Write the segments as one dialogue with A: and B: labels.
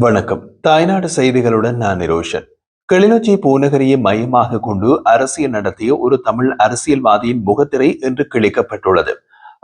A: வணக்கம். தாய்நாடு செய்திகளுடன் நான் நிரோஷன். கிளிநொச்சி பூநகரியை மையமாக கொண்டு அரசியல் நடத்திய ஒரு தமிழ் அரசியல்வாதியின் முகத்திரை என்று கிழிக்கப்பட்டுள்ளது.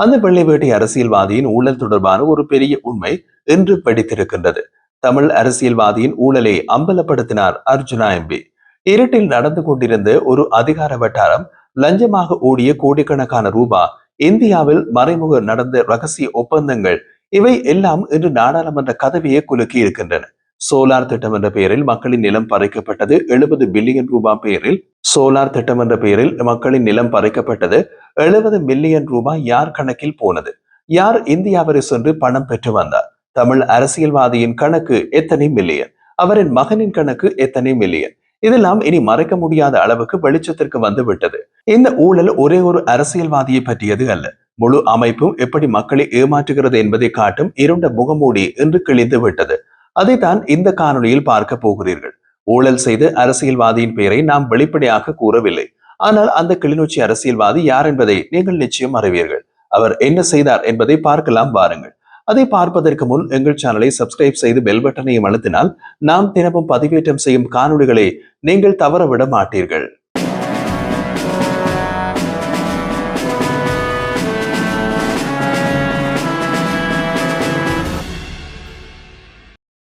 A: அந்த வெள்ளை வேட்டை அரசியல்வாதியின் ஊழல் தொடர்பான ஒரு பெரிய உண்மை இன்று வெடித்திருக்கின்றது. தமிழ் அரசியல்வாதியின் ஊழலை அம்பலப்படுத்தினார் அர்ஜுனா எம்பி. இருட்டில் நடந்து கொண்டிருந்த ஒரு அதிகார வட்டாரம் லஞ்சமாக ஓடிய கோடிக்கணக்கான ரூபாய், இந்தியாவில் மறைமுக நடந்த ரகசிய ஒப்பந்தங்கள், இவை எல்லாம் இன்று நாடாளுமன்ற கதவியை குலுக்கி இருக்கின்றன. சோலார் திட்டம் என்ற பெயரில் மக்களின் நிலம் பறிக்கப்பட்டது. 70 பில்லியன் ரூபாய் பெயரில் சோலார் திட்டம் என்ற பெயரில் மக்களின் நிலம் பறிக்கப்பட்டது. 70 மில்லியன் ரூபாய் யார் கணக்கில் போனது? யார் இந்தியாவரை சென்று பணம் பெற்று வந்தார்? தமிழ் அரசியல்வாதியின் கணக்கு எத்தனை மில்லியன்? அவரின் மகனின் கணக்கு எத்தனை மில்லியன்? இதெல்லாம் இனி மறைக்க முடியாத அளவுக்கு வெளிச்சத்திற்கு வந்து விட்டது. இந்த ஊழல் ஒரே ஒரு அரசியல்வாதியை பற்றியது அல்ல. முழு அமைப்பும் எப்படி மக்களை ஏமாற்றுகிறது என்பதை காட்டும் இருண்ட முகமூடி என்று கிழிந்து விட்டது. அதைத்தான் இந்த காணொலியில் பார்க்க போகிறீர்கள். ஊழல் செய்து அரசியல்வாதியின் பெயரை நாம் வெளிப்படையாக கூறவில்லை. ஆனால் அந்த கிளிநொச்சி அரசியல்வாதி யார் என்பதை நீங்கள் நிச்சயம் அறிவீர்கள். அவர் என்ன செய்தார் என்பதை பார்க்கலாம் வாருங்கள். அதை பார்ப்பதற்கு முன் எங்கள் சேனலை சப்ஸ்கிரைப் செய்து பெல் பட்டனையும் அழுத்தினால் நாம் தினமும் பதிவேற்றம் செய்யும் காணொலிகளை நீங்கள் தவறவிட மாட்டீர்கள்.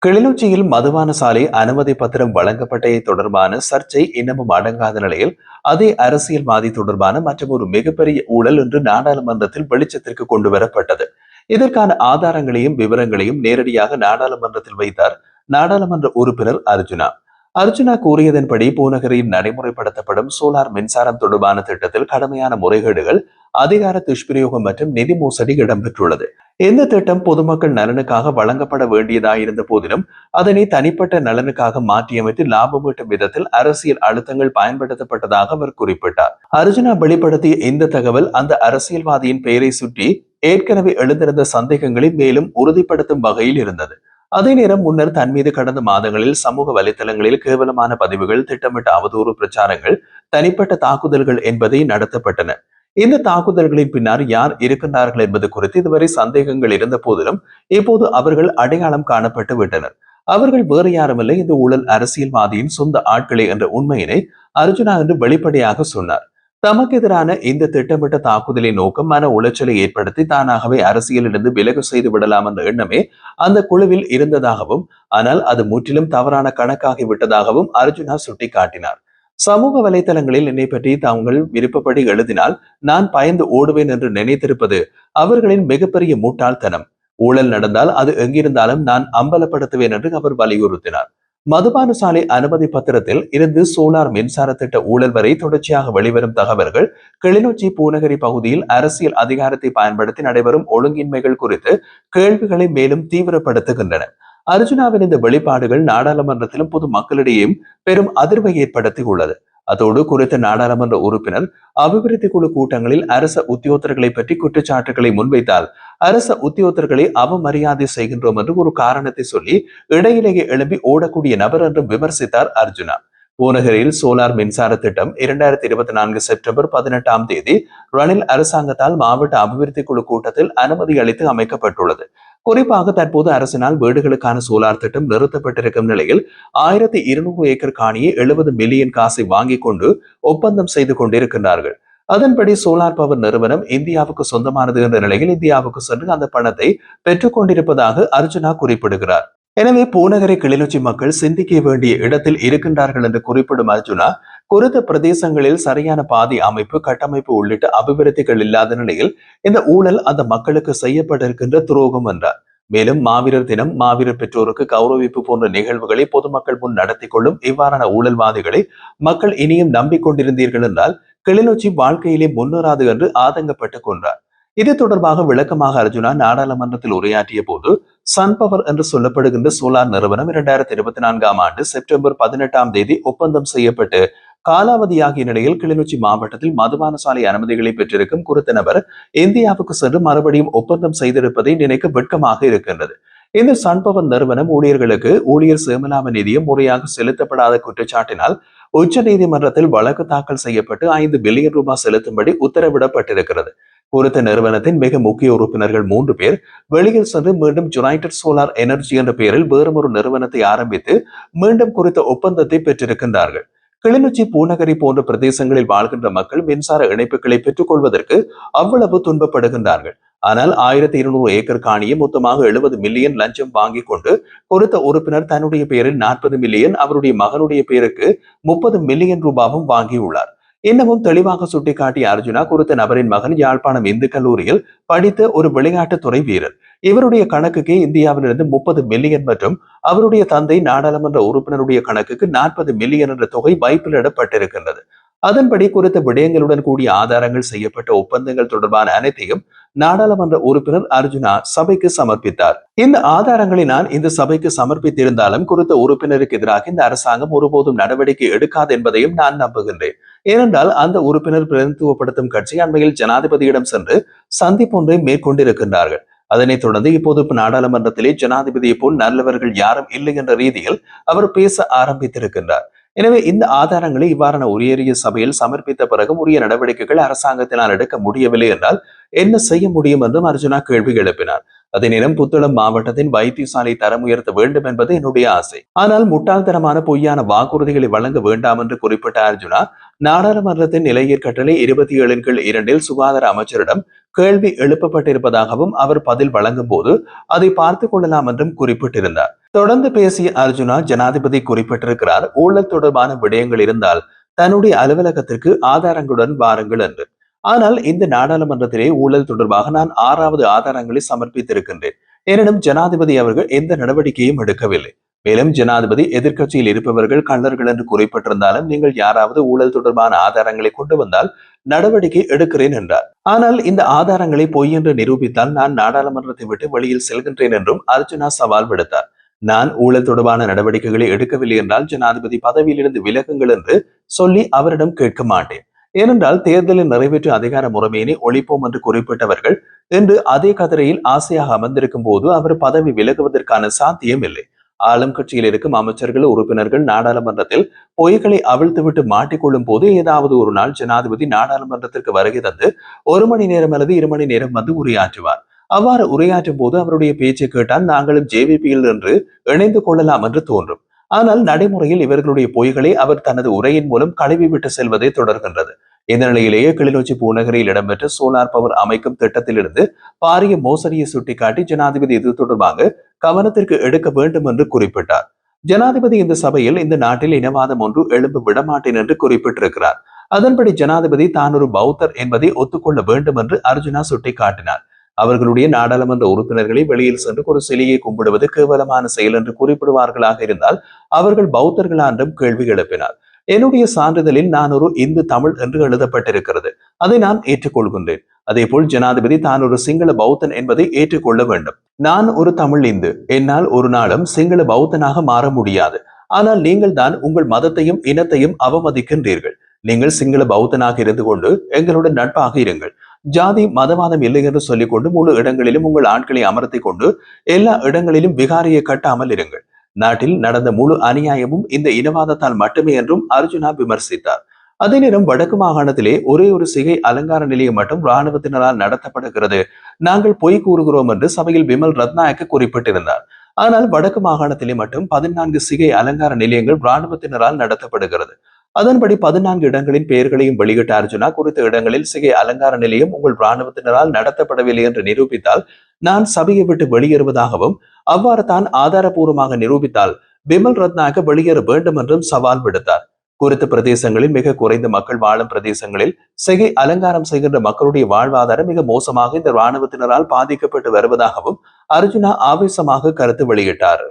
A: கிளிநொச்சியில் மதுபான சாலை அனுமதி பத்திரம் வழங்கப்பட்டதை தொடர்பான சர்ச்சை இன்னமும் அடங்காத நிலையில் அதே அரசியல்வாதி தொடர்பான மற்றும் ஒரு மிகப்பெரிய ஊழல் என்று நாடாளுமன்றத்தில் வெளிச்சத்திற்கு கொண்டு வரப்பட்டது. இதற்கான ஆதாரங்களையும் விவரங்களையும் நேரடியாக நாடாளுமன்றத்தில் வைத்தார் நாடாளுமன்ற உறுப்பினர் அர்ஜுனா. அர்ஜுனா கூறியதன்படி பூநகரில் நடைமுறைப்படுத்தப்படும் சோலார் மின்சாரம் தொடர்பான திட்டத்தில் கடுமையான முறைகேடுகள், அதிகார துஷ்பிரயோகம் மற்றும் நிதி மோசடி இடம்பெற்றுள்ளது. இந்த திட்டம் பொதுமக்கள் நலனுக்காக வழங்கப்பட வேண்டியதாயிருந்த போதிலும் அதனை தனிப்பட்ட நலனுக்காக மாற்றியமைத்து லாபம் ஈட்டும் விதத்தில் அரசியல் அழுத்தங்கள் பயன்படுத்தப்பட்டதாக அவர் குறிப்பிட்டார். அர்ஜுனா வெளிப்படுத்திய இந்த தகவல் அந்த அரசியல்வாதியின் பெயரை சுற்றி ஏற்கனவே எழுந்திருந்த சந்தேகங்களை மேலும் உறுதிப்படுத்தும் வகையில் இருந்தது. அதே நேரம் முன்னர் தன் மீது கடந்த மாதங்களில் சமூக வலைதளங்களில் கேவலமான பதிவுகள், திட்டமிட்ட அவதூறு பிரச்சாரங்கள், தனிப்பட்ட தாக்குதல்கள் என்பதை நடத்தப்பட்டன. இந்த தாக்குதல்களின் பின்னர் யார் இருக்கின்றார்கள் என்பது குறித்து இதுவரை சந்தேகங்கள் இருந்த போதிலும் இப்போது அவர்கள் அடையாளம் காணப்பட்டு விட்டனர். அவர்கள் வேறு யாருமில்லை, இந்த ஊழல் அரசியல்வாதியின் சொந்த ஆட்களே என்ற உண்மையினை அர்ஜுனா என்று வெளிப்படையாக சொன்னார். தமக்கு எதிரான இந்த திட்டமிட்ட தாக்குதலின் நோக்கம் மன உளைச்சலை ஏற்படுத்தி தானாகவே அரசியலிலிருந்து விலகு செய்து விடலாம் என்ற எண்ணமே அந்த குழுவில் இருந்ததாகவும், ஆனால் அது முற்றிலும் தவறான கணக்காகி விட்டதாகவும் அர்ஜுனா சுட்டிக்காட்டினார். சமூக வலைதளங்களில் என்னை பற்றி தாங்கள் விருப்பப்படி எழுதினால் நான் பயந்து ஓடுவேன் என்று நினைத்திருப்பது அவர்களின் மிகப்பெரிய முட்டாள்தனம். ஊழல் நடந்தால் அது எங்கிருந்தாலும் நான் அம்பலப்படுத்துவேன் என்று அவர் வலியுறுத்தினார். மதுபான சாலை அனுமதி பத்திரத்தில் இருந்து சோலார் மின்சார திட்ட ஊழல் வரை தொடர்ச்சியாக வெளிவரும் தகவல்கள் கிளிநொச்சி பூநகரி பகுதியில் அரசியல் அதிகாரத்தை பயன்படுத்தி நடைபெறும் ஒழுங்கின்மைகள் குறித்து கேள்விகளை மேலும் தீவிரப்படுத்துகின்றன. அர்ஜுனாவின் இந்த வெளிப்பாடுகள் நாடாளுமன்றத்திலும் பொது மக்களிடையேயும் பெரும் அதிர்வை ஏற்படுத்தி உள்ளது. அதோடு குறித்த நாடாளுமன்ற உறுப்பினர் அபிவிருத்தி குழு கூட்டங்களில் அரச உத்தியோகத்தர்களை பற்றி குற்றச்சாட்டுகளை முன்வைத்தால் அரச உத்தியோகத்தர்களை அவமரியாதை செய்கின்றோம் என்று ஒரு காரணத்தை சொல்லி இடையிலேயே எழுப்பி ஓடக்கூடிய நபர் என்றும் விமர்சித்தார் அர்ஜுனா. பூநகரில் சோலார் மின்சார திட்டம் 2024 செப்டம்பர் 18ஆம் தேதி ரணில் அரசாங்கத்தால் மாவட்ட அபிவிருத்தி குழு கூட்டத்தில் அனுமதி அளித்து அமைக்கப்பட்டுள்ளது. குறிப்பாக தற்போது அரசினால் வீடுகளுக்கான சோலார் திட்டம் நிறுத்தப்பட்டிருக்கும் நிலையில் 1200 ஏக்கர் காணியை 70 மில்லியன் காசை வாங்கிக் கொண்டு ஒப்பந்தம் செய்து கொண்டிருக்கிறார்கள். அதன்படி சோலார் பவர் நிறுவனம் இந்தியாவுக்கு சொந்தமானது என்ற நிலையில் இந்தியாவுக்கு சென்று அந்த பணத்தை பெற்றுக் கொண்டிருப்பதாக அர்ஜுனா குறிப்பிடுகிறார். எனவே பூநகரை கிளிநொச்சி மக்கள் சிந்திக்க வேண்டிய இடத்தில் இருக்கின்றார்கள் என்று குறிப்பிடும் அர்ஜுனா, குறித்த பிரதேசங்களில் சரியான பாதை அமைப்பு, கட்டமைப்பு உள்ளிட்ட அபிவிருத்திகள் இல்லாத நிலையில் இந்த ஊழல் அந்த மக்களுக்கு செய்யப்பட்டிருக்கின்ற துரோகம் என்றார். மேலும் மாவீரர் தினம், மாவீரர் பெற்றோருக்கு கௌரவிப்பு போன்ற நிகழ்வுகளை பொதுமக்கள் முன் நடத்தி கொள்ளும் இவ்வாறான ஊழல்வாதிகளை மக்கள் இனியும் நம்பிக்கொண்டிருந்தீர்கள் என்றால் கிளிநொச்சி வாழ்க்கையிலே முன்னேறாது என்று ஆதங்கப்பட்டுக் கொண்டார். இது தொடர்பாக விளக்கமாக அர்ஜுனா நாடாளுமன்றத்தில் உரையாற்றிய போது, சன்பவர் என்று சொல்லப்படுகின்ற சோலார் நிறுவனம் 2024ஆம் ஆண்டு செப்டம்பர் 18ஆம் தேதி ஒப்பந்தம் செய்யப்பட்டு காலாவதியாகிய நிலையில் கிளிநொச்சி மாவட்டத்தில் மதுபான சாலை அனுமதிகளை பெற்றிருக்கும் குறித்த நபர் இந்தியாவுக்கு சென்று மறுபடியும் ஒப்பந்தம் செய்திருப்பதை நினைக்க வெட்கமாக இருக்கின்றது. இந்த சன்பவர் நிறுவனம் ஊழியர்களுக்கு ஊழியர் சேமலாம நிதியம் முறையாக செலுத்தப்படாத குற்றச்சாட்டினால் உச்ச நீதிமன்றத்தில் வழக்கு தாக்கல் செய்யப்பட்டு 5 பில்லியன் ரூபாய் செலுத்தும்படி உத்தரவிடப்பட்டிருக்கிறது. குறித்த நிறுவனத்தின் மிக முக்கிய உறுப்பினர்கள் 3 பேர் வெளியில் சென்று மீண்டும் யுனைடெட் சோலார் எனர்ஜி என்ற பெயரில் வேறுமொரு நிறுவனத்தை ஆரம்பித்து மீண்டும் குறித்த ஒப்பந்தத்தை பெற்றிருக்கின்றார்கள். கிளிநொச்சி, பூநகரி போன்ற பிரதேசங்களில் வாழ்கின்ற மக்கள் மின்சார இணைப்புகளை பெற்றுக் கொள்வதற்கு அவ்வளவு துன்பப்படுகின்றார்கள். ஆனால் 1200 ஏக்கர் காணியை மொத்தமாக 70 மில்லியன் லஞ்சம் வாங்கிக் கொண்டு குறித்த உறுப்பினர் தன்னுடைய பெயரில் 40 மில்லியன், அவருடைய மகனுடைய பெயருக்கு 30 மில்லியன் ரூபாவும் வாங்கியுள்ளார். இன்னமும் தெளிவாக சுட்டிக்காட்டிய அர்ஜுனா, குறித்த நபரின் மகன் யாழ்ப்பாணம் இந்து கல்லூரியில் படித்த ஒரு விளையாட்டுத்துறை வீரர். இவருடைய கணக்குக்கு இந்தியாவிலிருந்து 30 மில்லியன் மற்றும் அவருடைய தந்தை நாடாளுமன்ற உறுப்பினருடைய கணக்குக்கு 40 மில்லியன் என்ற தொகை வைப்பிலிடப்பட்டிருக்கின்றது. அதன்படி குறித்த விடயங்களுடன் கூடிய ஆதாரங்கள், செய்யப்பட்ட ஒப்பந்தங்கள் தொடர்பான அனைத்தையும் நாடாளுமன்ற உறுப்பினர் அர்ஜுனா சபைக்கு சமர்ப்பித்தார். இந்த ஆதாரங்களை நான் இந்த சபைக்கு சமர்ப்பித்திருந்தாலும் குறித்த உறுப்பினருக்கு எதிராக இந்த அரசாங்கம் ஒருபோதும் நடவடிக்கை எடுக்காது என்பதையும் நான் நம்புகின்றேன். ஏனென்றால் அந்த உறுப்பினர் பிரதிநிதித்துவப்படுத்தும் கட்சி அண்மையில் ஜனாதிபதியிடம் சென்று சந்திப்பொன்றை மேற்கொண்டிருக்கின்றார்கள். அதனைத் தொடர்ந்து இப்போது நாடாளுமன்றத்திலே ஜனாதிபதியை போல் நல்லவர்கள் யாரும் இல்லை என்ற ரீதியில் அவர் பேச ஆரம்பித்திருக்கின்றார். எனவே இந்த ஆதாரங்களை இவ்வாறான உயரிய சபையில் சமர்ப்பித்த பிறகும் உரிய நடவடிக்கைகள் அரசாங்கத்தினால் எடுக்க முடியவில்லை என்றால் என்ன செய்ய முடியும் என்றும் அர்ஜுனா கேள்வி எழுப்பினார். அதே நேரம் புத்தளம் மாவட்டத்தின் வைத்தியசாலை தரம் உயர்த்த வேண்டும் என்பது என்னுடைய ஆசை. ஆனால் முட்டாள்தனமான பொய்யான வாக்குறுதிகளை வழங்க வேண்டாம் என்று குறிப்பிட்ட அர்ஜுனா, நாடாளுமன்றத்தின் நிலையீர் கட்டளை 27/2 சுகாதார அமைச்சரிடம் கேள்வி எழுப்பப்பட்டிருப்பதாகவும் அவர் பதில் வழங்கும் போது அதை பார்த்துக் கொள்ளலாம் என்றும் குறிப்பிட்டிருந்தார். தொடர்ந்து பேசிய அர்ஜுனா, ஜனாதிபதி குறிப்பிட்டிருக்கிறார், ஊழல் தொடர்பான விடயங்கள் இருந்தால் தன்னுடைய அலுவலகத்திற்கு ஆதாரங்களுடன் வாருங்கள் என்று. ஆனால் இந்த நாடாளுமன்றத்திலே ஊழல் தொடர்பாக நான் 6வது ஆதாரங்களை சமர்ப்பித்திருக்கின்றேன். எனினும் ஜனாதிபதி அவர்கள் எந்த நடவடிக்கையும் எடுக்கவில்லை. மேலும் ஜனாதிபதி எதிர்க்கட்சியில் இருப்பவர்கள் கள்ளர்கள் என்று குறிப்பிட்டிருந்தாலும் நீங்கள் யாராவது ஊழல் தொடர்பான ஆதாரங்களை கொண்டு வந்தால் நடவடிக்கை எடுக்கிறேன் என்றார். ஆனால் இந்த ஆதாரங்களை பொய் என்று நிரூபித்தால் நான் நாடாளுமன்றத்தை விட்டு வெளியில் செல்கின்றேன் என்றும் அர்ஜுனா சவால் விடுத்தார். நான் ஊழல் தொடர்பான நடவடிக்கைகளை எடுக்கவில்லை என்றால் ஜனாதிபதி பதவியிலிருந்து விலகுங்கள் என்று சொல்லி அவரிடம் கேட்க மாட்டேன். ஏனென்றால் தேர்தலில் நிறைவேற்று அதிகார முறைமையினை ஒழிப்போம் என்று குறிப்பிட்டவர்கள் இன்று அதே கதிரையில் ஆசையாக அமர்ந்திருக்கும் போது அவர் பதவி விலகுவதற்கான சாத்தியம் இல்லை. ஆளும் கட்சியில் இருக்கும் அமைச்சர்கள், உறுப்பினர்கள் நாடாளுமன்றத்தில் பொய்களை அவிழ்த்துவிட்டு மாட்டிக்கொள்ளும் போது ஏதாவது ஒரு நாள் ஜனாதிபதி நாடாளுமன்றத்திற்கு வருகை தந்து 1 மணி நேரம் அல்லது 2 மணி நேரம் வந்து உரையாற்றுவார். அவ்வாறு உரையாற்றும் போது அவருடைய பேச்சை கேட்டால் நாங்களும் ஜேவிபியில் என்று இணைந்து கொள்ளலாம் என்று தோன்றும். ஆனால் நடைமுறையில் இவர்களுடைய பொய்களை அவர் தனது உரையின் மூலம் கழுவி விட்டு செல்வதை தொடர்கின்றது. இந்த நிலையிலேயே கிளிநொச்சி பூநகரில் இடம்பெற்ற சோலார் பவர் அமைக்கும் திட்டத்திலிருந்து பாரிய மோசடியை சுட்டிக்காட்டி ஜனாதிபதி இது தொடர்பாக கவனத்திற்கு எடுக்க வேண்டும் என்று குறிப்பிட்டார். ஜனாதிபதி இந்த சபையில் இந்த நாட்டில் இனவாதம் ஒன்று எழும்ப விடமாட்டேன் என்று குறிப்பிட்டிருக்கிறார். அதன்படி ஜனாதிபதி தான் ஒரு பௌத்தர் என்பதை ஒத்துக்கொள்ள வேண்டும் என்று அர்ஜுனா சுட்டிக்காட்டினார். அவர்களுடைய நாடாளுமன்ற உறுப்பினர்களை வெளியில் சென்று ஒரு சிலையை கும்பிடுவது கேவலமான செயல் என்று குறிப்பிடுவார்களாக இருந்தால் அவர்கள் பௌத்தர்களா என்றும் கேள்வி எழுப்பினார். என்னுடைய சான்றிதழில் நான் ஒரு இந்து தமிழ் என்று எழுதப்பட்டிருக்கிறது. அதை நான் ஏற்றுக்கொள்கின்றேன். அதே போல் ஜனாதிபதி தான் ஒரு சிங்கள பௌத்தன் என்பதை ஏற்றுக்கொள்ள வேண்டும். நான் ஒரு தமிழ் இந்து, என்னால் ஒரு நாளும் சிங்கள பௌத்தனாக மாற முடியாது. ஆனால் நீங்கள் தான் உங்கள் மதத்தையும் இனத்தையும் அவமதிக்கின்றீர்கள். நீங்கள் சிங்கள பௌத்தனாக இருந்து கொண்டு எங்களுடன் நட்பாக இருங்கள். ஜாதி மதவாதம் இல்லை என்று சொல்லிக் கொண்டு முழு இடங்களிலும் உங்கள் ஆட்களை அமர்த்தி கொண்டு எல்லா இடங்களிலும் விகாரியை கட்டாமல் இருங்கள். நாட்டில் நடந்த முழு அநியாயமும் இந்த இனவாதத்தால் மட்டுமே என்றும் அர்ஜுனா விமர்சித்தார். அதே நேரம் வடக்கு மாகாணத்திலே ஒரே ஒரு சிகை அலங்கார நிலையம் மட்டும் இராணுவத்தினரால் நடத்தப்படுகிறது, நாங்கள் பொய் கூறுகிறோம் என்று சபையில் விமல் ரத்நாயக்க குறிப்பிட்டிருந்தார். ஆனால் வடக்கு மாகாணத்திலே மட்டும் 14 சிகை அலங்கார நிலையங்கள் இராணுவத்தினரால் நடத்தப்படுகிறது. அதன்படி 14 இடங்களின் பெயர்களையும் வெளியிட்ட அர்ஜுனா, குறித்த இடங்களில் சிகை அலங்கார நிலையம் உங்கள் இராணுவத்தினரால் நடத்தப்படவில்லை என்று நிரூபித்தால் நான் சபையை விட்டு வெளியேறுவதாகவும், அவ்வாறு தான் ஆதாரபூர்வமாக நிரூபித்தால் விமல் ரத்நாயக்க வெளியேற வேண்டும் என்றும் சவால் விடுத்தார். குறித்த பிரதேசங்களில் மிக குறைந்த மக்கள் வாழும் பிரதேசங்களில் சிகை அலங்காரம் செய்கின்ற மக்களுடைய வாழ்வாதாரம் மிக மோசமாக இந்த இராணுவத்தினரால் பாதிக்கப்பட்டு வருவதாகவும் அர்ஜுனா ஆவேசமாக கருத்து வெளியிட்டார்.